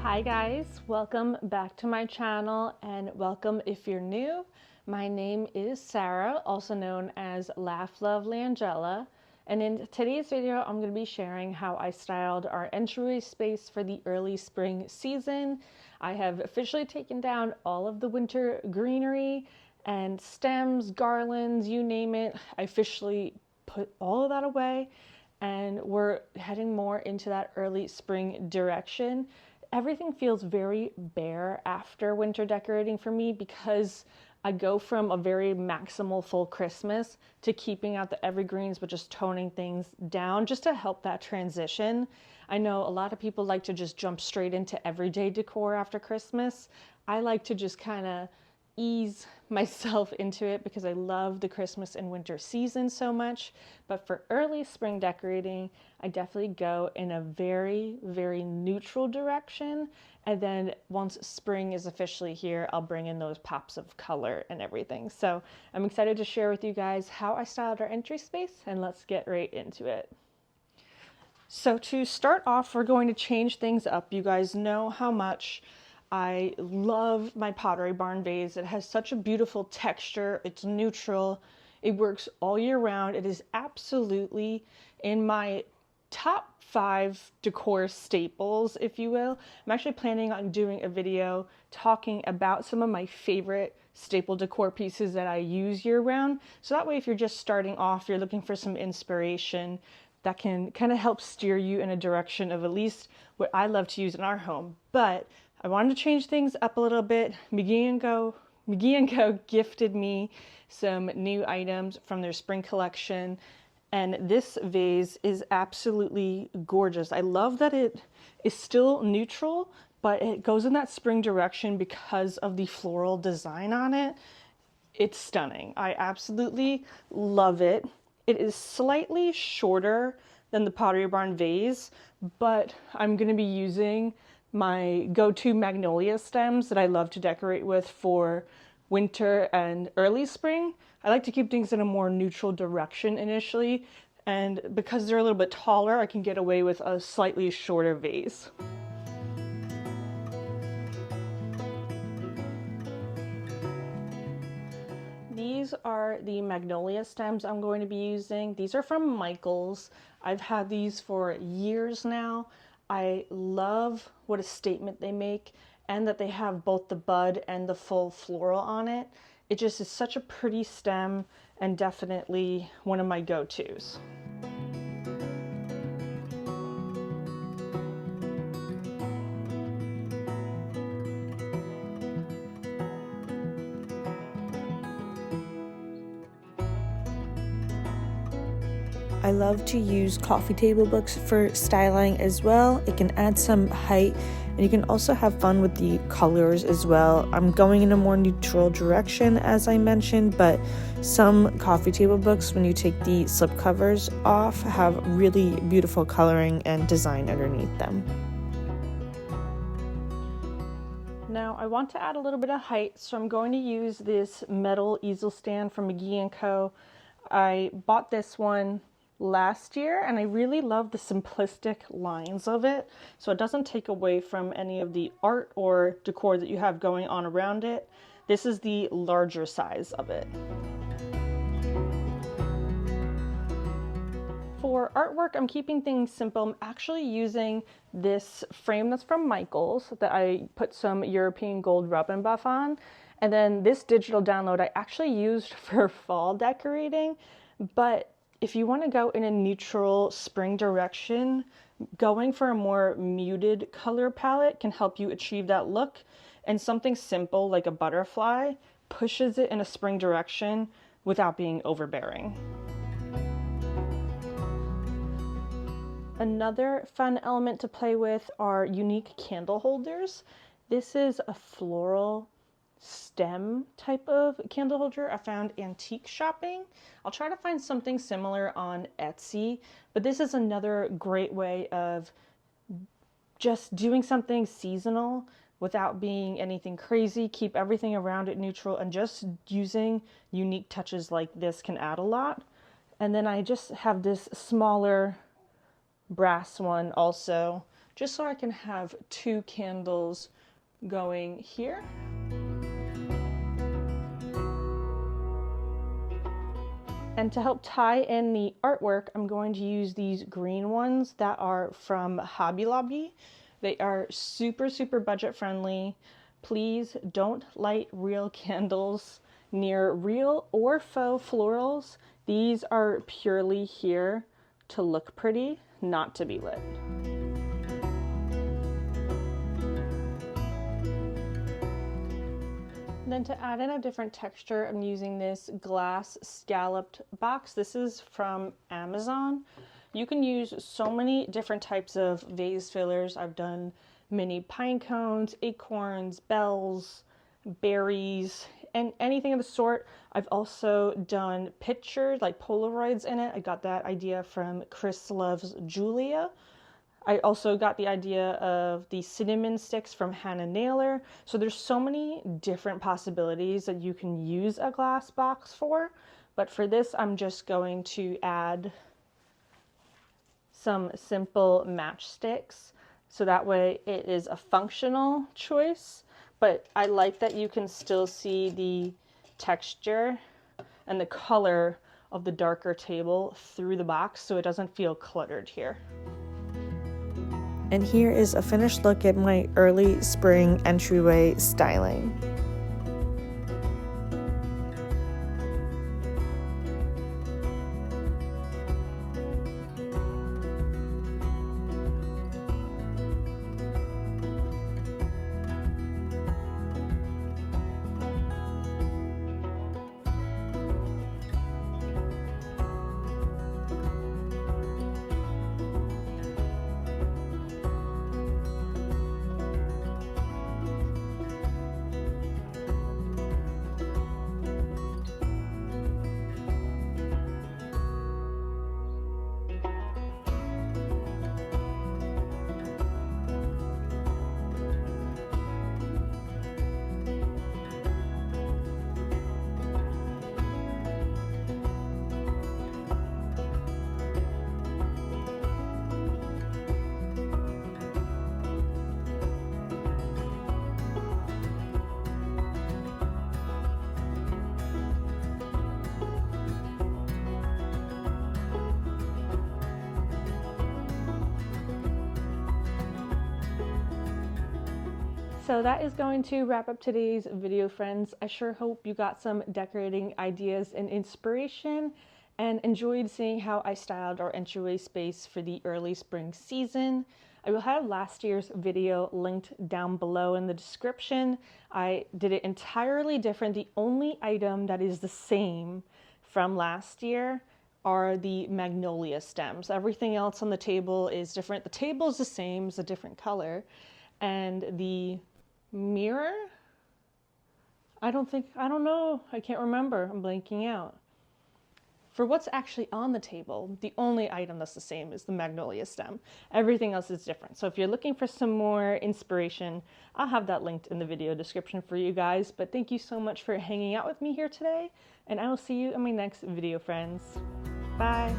Hi guys, welcome back to my channel and welcome if you're new. My name is Sarah, also known as Laugh Love Langella, and in today's video I'm going to be sharing how I styled our entryway space for the early spring season. I have officially taken down all of the winter greenery and stems, garlands, you name it. I officially put all of that away and we're heading more into that early spring direction. Everything feels very bare after winter decorating for me because I go from a very maximal full Christmas to keeping out the evergreens but just toning things down just to help that transition. I know a lot of people like to just jump straight into everyday decor after Christmas. I like to just kind of ease myself into it because I love the Christmas and winter season so much. But for early spring decorating, I definitely go in a very, very neutral direction. And then once spring is officially here, I'll bring in those pops of color and everything. So I'm excited to share with you guys how I styled our entry space, and let's get right into it. So to start off, we're going to change things up. You guys know how much I love my Pottery Barn vase. It has such a beautiful texture. It's neutral. It works all year round. It is absolutely in my top 5 decor staples, if you will. I'm actually planning on doing a video talking about some of my favorite staple decor pieces that I use year round. So that way, if you're just starting off, you're looking for some inspiration, that can kind of help steer you in a direction of at least what I love to use in our home. But I wanted to change things up a little bit. McGee & Co gifted me some new items from their spring collection, and this vase is absolutely gorgeous. I love that it is still neutral, but it goes in that spring direction because of the floral design on it. It's stunning. I absolutely love it. It is slightly shorter than the Pottery Barn vase, but I'm going to be using my go-to magnolia stems that I love to decorate with for winter and early spring. I like to keep things in a more neutral direction initially, and because they're a little bit taller, I can get away with a slightly shorter vase. These are the magnolia stems I'm going to be using. These are from Michaels. I've had these for years now. I love what a statement they make and that they have both the bud and the full floral on it. It just is such a pretty stem and definitely one of my go-tos. I love to use coffee table books for styling as well. It can add some height and you can also have fun with the colors as well. I'm going in a more neutral direction as I mentioned, but some coffee table books, when you take the slip covers off, have really beautiful coloring and design underneath them. Now I want to add a little bit of height, so I'm going to use this metal easel stand from McGee & Co. I bought this one last year and I really love the simplistic lines of it, so it doesn't take away from any of the art or decor that you have going on around it. This is the larger size of it. For artwork, I'm keeping things simple. I'm actually using this frame that's from Michaels that I put some European gold rub and buff on, and then this digital download I actually used for fall decorating. But if you want to go in a neutral spring direction, going for a more muted color palette can help you achieve that look, and something simple like a butterfly pushes it in a spring direction without being overbearing. Another fun element to play with are unique candle holders. This is a floral stem type of candle holder I found antique shopping. I'll try to find something similar on Etsy, but this is another great way of just doing something seasonal without being anything crazy. Keep everything around it neutral, and just using unique touches like this can add a lot. And then I just have this smaller brass one also just so I can have 2 candles going here. And to help tie in the artwork, I'm going to use these green ones that are from Hobby Lobby. They are super, super budget friendly. Please don't light real candles near real or faux florals. These are purely here to look pretty, not to be lit. Then to add in a different texture, I'm using this glass scalloped box. This is from Amazon. You can use so many different types of vase fillers. I've done mini pine cones, acorns, bells, berries, and anything of the sort. I've also done pictures, like Polaroids in it. I got that idea from Chris Loves Julia. I also got the idea of the cinnamon sticks from Hannah Naylor. So there's so many different possibilities that you can use a glass box for. But for this, I'm just going to add some simple matchsticks. So that way it is a functional choice. But I like that you can still see the texture and the color of the darker table through the box, so it doesn't feel cluttered here. And here is a finished look at my early spring entryway styling. So that is going to wrap up today's video, friends. I sure hope you got some decorating ideas and inspiration and enjoyed seeing how I styled our entryway space for the early spring season. I will have last year's video linked down below in the description. I did it entirely different. The only item that is the same from last year are the magnolia stems. Everything else on the table is different. The table is the same, it's a different color. And the mirror, I don't know, I can't remember, I'm blanking out. For what's actually on the table, the only item that's the same is the magnolia stem. Everything else is different. So if you're looking for some more inspiration, I'll have that linked in the video description for you guys. But thank you so much for hanging out with me here today, and I will see you in my next video, friends. Bye.